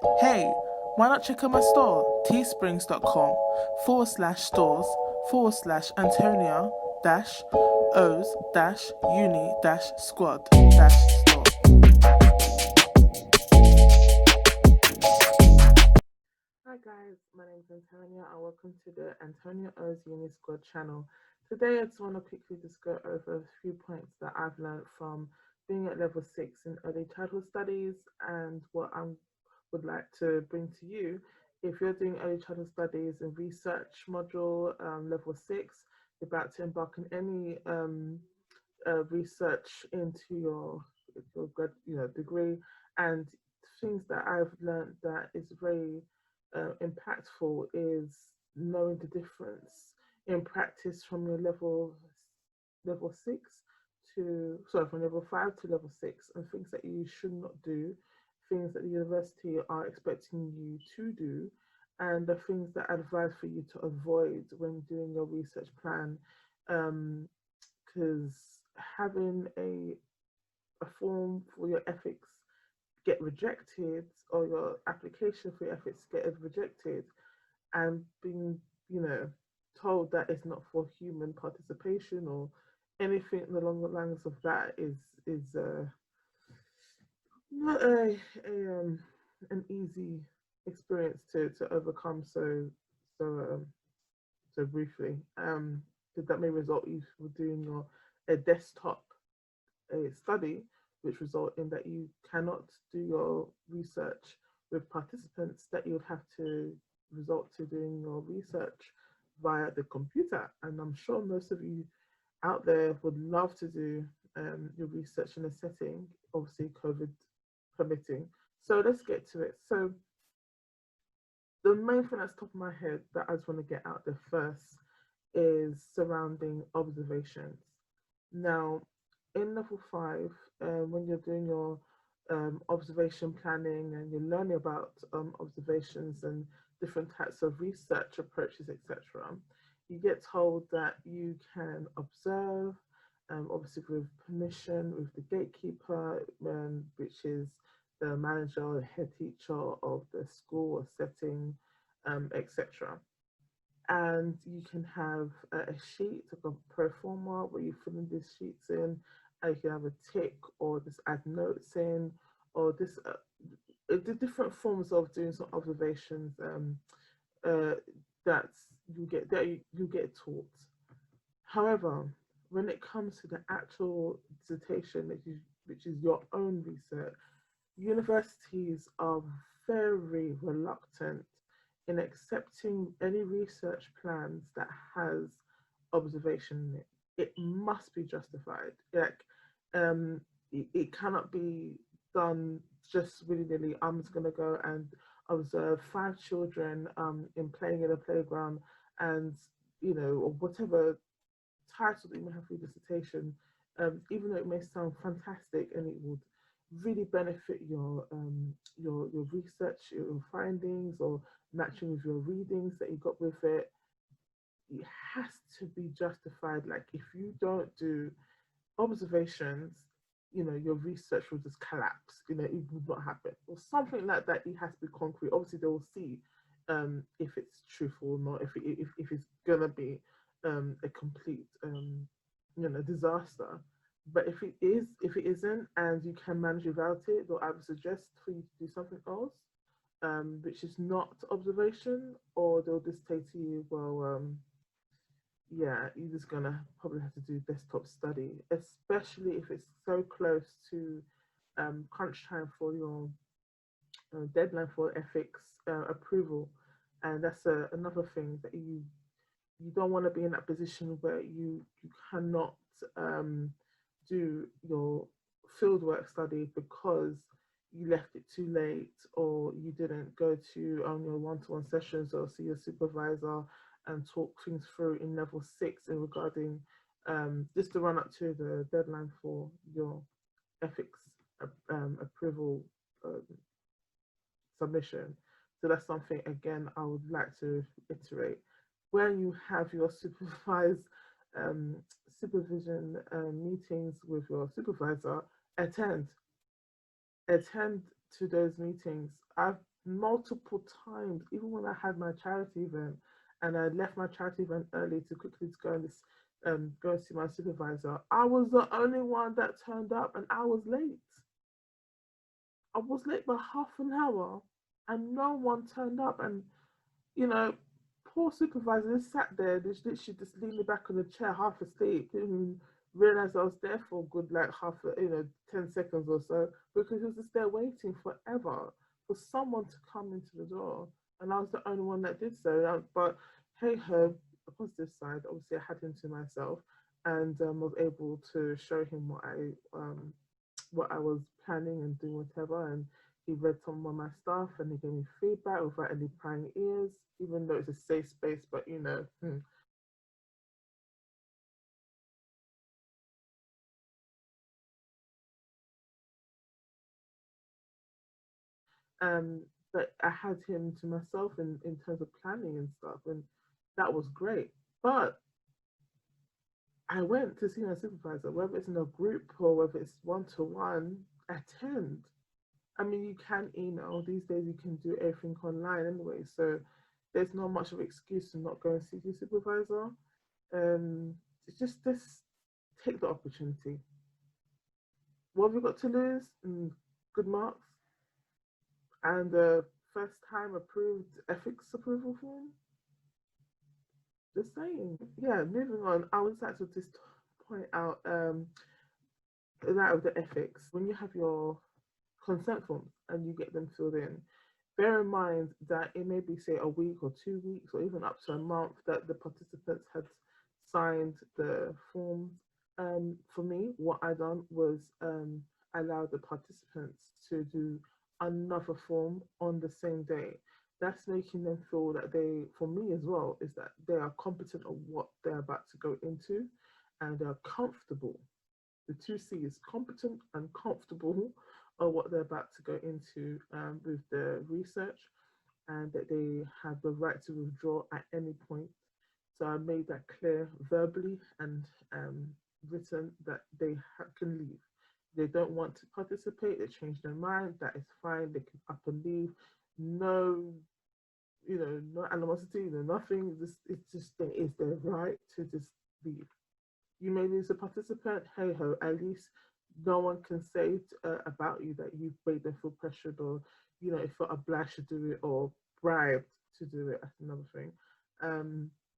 Hey, why not check out my store, teesprings.com/stores/Antonia O's uni squad store. Hi guys, my name is Antonia and welcome to the Antonia O's Uni Squad channel. Today I just want to quickly just go over a few points that I've learned from being at level 6 in early childhood studies and what I would like to bring to you. If you're doing early childhood studies and research module level 6, you're about to embark on any research into your degree, and things that I've learned that is very impactful is knowing the difference in practice from your level 6 to from level 5 to level 6, and things that you should not do, things that the university are expecting you to do, and the things that I advise for you to avoid when doing your research plan. Because having a form for your ethics get rejected, or your application for your ethics get rejected, and being, told that it's not for human participation or anything along the lines of that is not an easy experience to overcome so um, so briefly. Because that may result you for doing a desktop study, which result in that you cannot do your research with participants, that you would have to resort to doing your research via the computer. And I'm sure most of you out there would love to do your research in a setting, obviously COVID permitting. So let's get to it. So the main thing that's top of my head that I just want to get out there first is surrounding observations. Now, in level 5, when you're doing your observation planning and you're learning about observations and different types of research approaches, etc., you get told that you can observe, obviously with permission, with the gatekeeper, which is the manager or the head teacher of the school or setting, etc. And you can have a sheet, like a pro forma, where you fill in these sheets in, and you can have a tick or just add notes in, or this the different forms of doing some observations uh, that you get taught. However, when it comes to the actual dissertation, which is your own research, universities are very reluctant in accepting any research plans that has observation in it. It must be justified. It cannot be done just willy nilly. I'm just going to go and observe 5 children in playing in a playground, and or whatever title that you may have for your dissertation, even though it may sound fantastic and it would really benefit your research, your findings, or matching with your readings that you got with it, it has to be justified. Like, if you don't do observations, your research will just collapse. It would not happen, or something like that. It has to be concrete. Obviously, they will see if it's truthful or not, if it's gonna be a complete disaster. But if it isn't, and you can manage without it, they'll either suggest for you to do something else, which is not observation, or they'll just say to you, well, yeah, you're just gonna probably have to do desktop study, especially if it's so close to crunch time for your deadline for ethics approval. And that's another thing, that you don't want to be in that position where you cannot do your fieldwork study because you left it too late, or you didn't go to your one-to-one sessions or see your supervisor and talk things through in level 6 in regarding just to run up to the deadline for your ethics approval um, submission. So that's something, again, I would like to iterate. When you have your um, supervision meetings with your supervisor, attend to those meetings. I've multiple times, even when I had my charity event and I left my charity event early to quickly to go and go and see my supervisor, I was the only one that turned up and I was late. I was late by half an hour and no one turned up. And, you know, poor supervisor just sat there, just literally just leaning back on the chair, half asleep. Didn't even realize I was there for a good like 10 seconds or so, because he was just there waiting forever for someone to come into the door. And I was the only one that did so. But hey ho, the positive side, obviously I had him to myself and was able to show him what I was planning and doing, whatever. And he read some of my stuff and he gave me feedback without any prying ears, even though it's a safe space. But um, but I had him to myself in terms of planning and stuff, and that was great. But I went to see my supervisor, whether it's in a group or whether it's one to one, attend. I mean, you can email. These days, you can do everything online anyway. So there's not much of an excuse to not go and see your supervisor. It's just this, take the opportunity. What have you got to lose? Good marks and the first time approved ethics approval form. Just saying. Yeah, moving on. I would like to just point out that of the ethics. When you have your consent forms and you get them filled in, bear in mind that it may be, say, a week or 2 weeks or even up to a month that the participants had signed the forms. For me, what I done was allow the participants to do another form on the same day. That's making them feel that they, for me as well, is that they are competent of what they're about to go into and they're comfortable. The two C's, competent and comfortable, are what they're about to go into with the research, and that they have the right to withdraw at any point. So I made that clear verbally and written that they can leave. They don't want to participate, they change their mind, that is fine, they can up and leave. No, no animosity, no nothing. It's just there is their right to just leave. You may lose a participant, hey ho, at least no one can say about you that you've made them feel pressured or, felt obliged to do it or bribed to do it. That's another thing.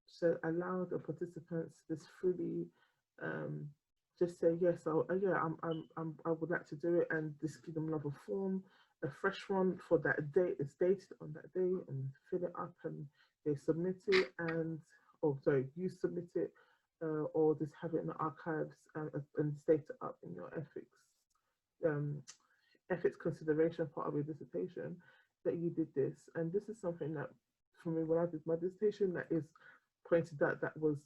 So allow the participants this freely just say yes. I would like to do it, and just give them another form, a fresh one for that date. It's dated on that day, and fill it up, and they submit it, and you submit it, or just have it in the archives and state it up in your um, ethics consideration part of your dissertation that you did this. And this is something that, for me, when I did my dissertation, that is pointed out that was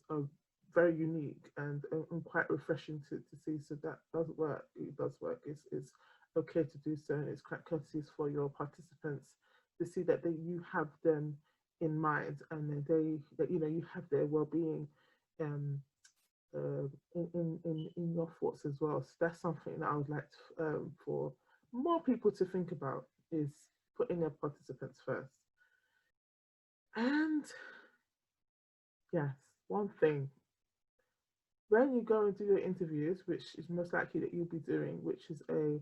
very unique and quite refreshing to see. So that does work. It does work. It's okay to do so, and it's quite courteous for your participants to see that you have them in mind, and that you have their well-being in your thoughts as well. So that's something that I would like for more people to think about, is putting their participants first. And yes, one thing, when you go and do your interviews, which is most likely that you'll be doing, which is a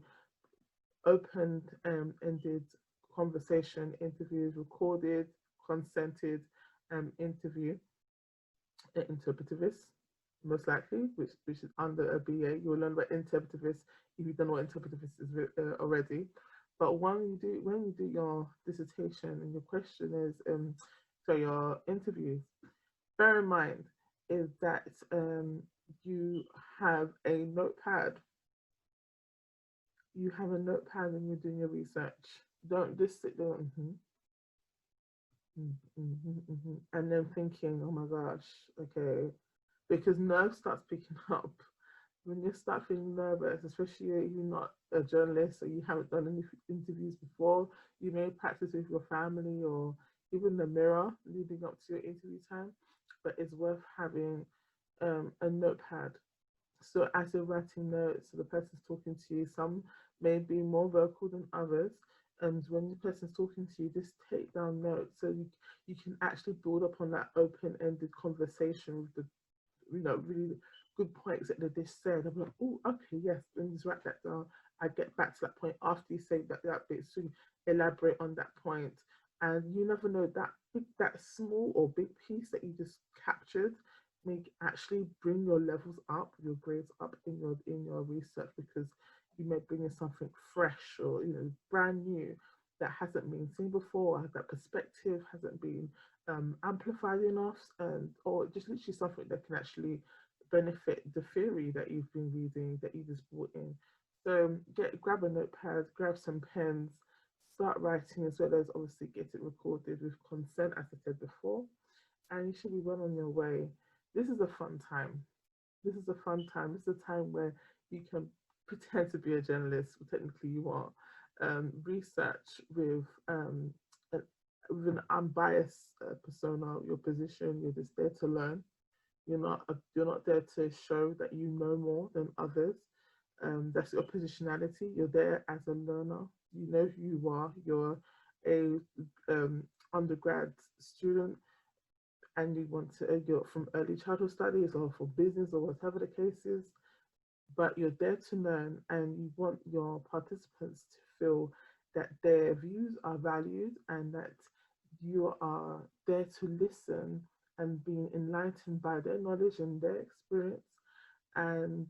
open-ended conversation interviews, recorded, consented interview, interpretivist, most likely, which is under a BA. You'll learn about interpretivist if you don't know what interpretivist is already. But when you do your dissertation and your question is your interview, bear in mind is that you have a notepad. You have a notepad when you're doing your research. Don't just sit there and then thinking, oh my gosh, okay, because nerves starts picking up when you start feeling nervous, especially if you're not a journalist or you haven't done any interviews before. You may practice with your family or even the mirror leading up to your interview time, but it's worth having a notepad. So as you're writing notes, so the person's talking to you, some may be more vocal than others. And when the person's talking to you, just take down notes so you can actually build up on that open-ended conversation with the, really good points that they just said. I'm like, oh, okay, yes, let me just write that down. I get back to that point after you say that bit, so you elaborate on that point. And you never know, that small or big piece that you just captured may actually bring your levels up, your grades up in your research, because you may bring in something fresh or brand new that hasn't been seen before, that perspective hasn't been amplified enough, and or just literally something that can actually benefit the theory that you've been reading, that you just brought in. So grab a notepad, grab some pens, start writing, as well as obviously get it recorded with consent, as I said before, and you should be well on your way. This is a fun time. This is a fun time. This is a time where you can pretend to be a journalist, but technically you are. Research a, with an unbiased persona, your position. You're just there to learn. You're not there to show that you know more than others. That's your positionality. You're there as a learner. You know who you are. You're a undergrad student, and you want to you're from early childhood studies or for business or whatever the case is, but you're there to learn, and you want your participants to feel that their views are valued and that you are there to listen and being enlightened by their knowledge and their experience, and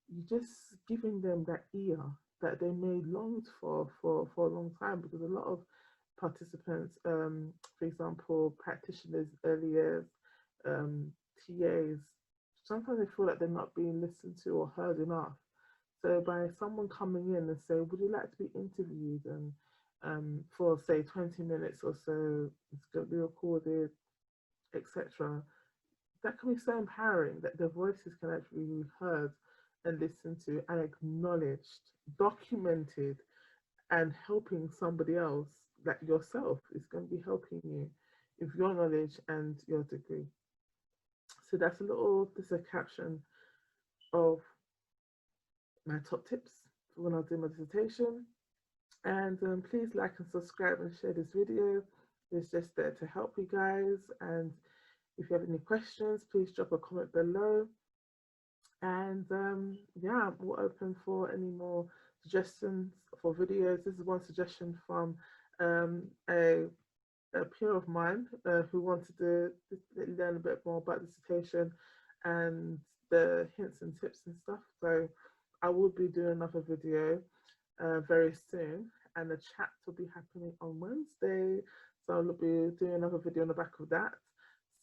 you just giving them that ear that they may longed for a long time, because a lot of participants, for example, practitioners, early years, TAs, sometimes they feel like they're not being listened to or heard enough. So by someone coming in and say, would you like to be interviewed, and for say 20 minutes or so, it's going to be recorded, etc., that can be so empowering that their voices can actually be heard and listened to and acknowledged, documented, and helping somebody else, like yourself, is going to be helping you with your knowledge and your degree. So that's a caption of my top tips for when I do my dissertation. And please like and subscribe and share this video. It's just there to help you guys. And if you have any questions, please drop a comment below. And yeah, we're open for any more suggestions for videos. This is one suggestion from a peer of mine who wanted to learn a bit more about dissertation and the hints and tips and stuff. So I will be doing another video very soon, and the chat will be happening on Wednesday. So I'll be doing another video on the back of that.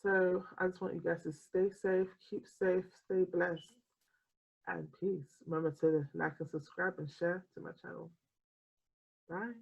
So I just want you guys to stay safe, keep safe, stay blessed, and peace. Remember to like and subscribe and share to my channel. Bye.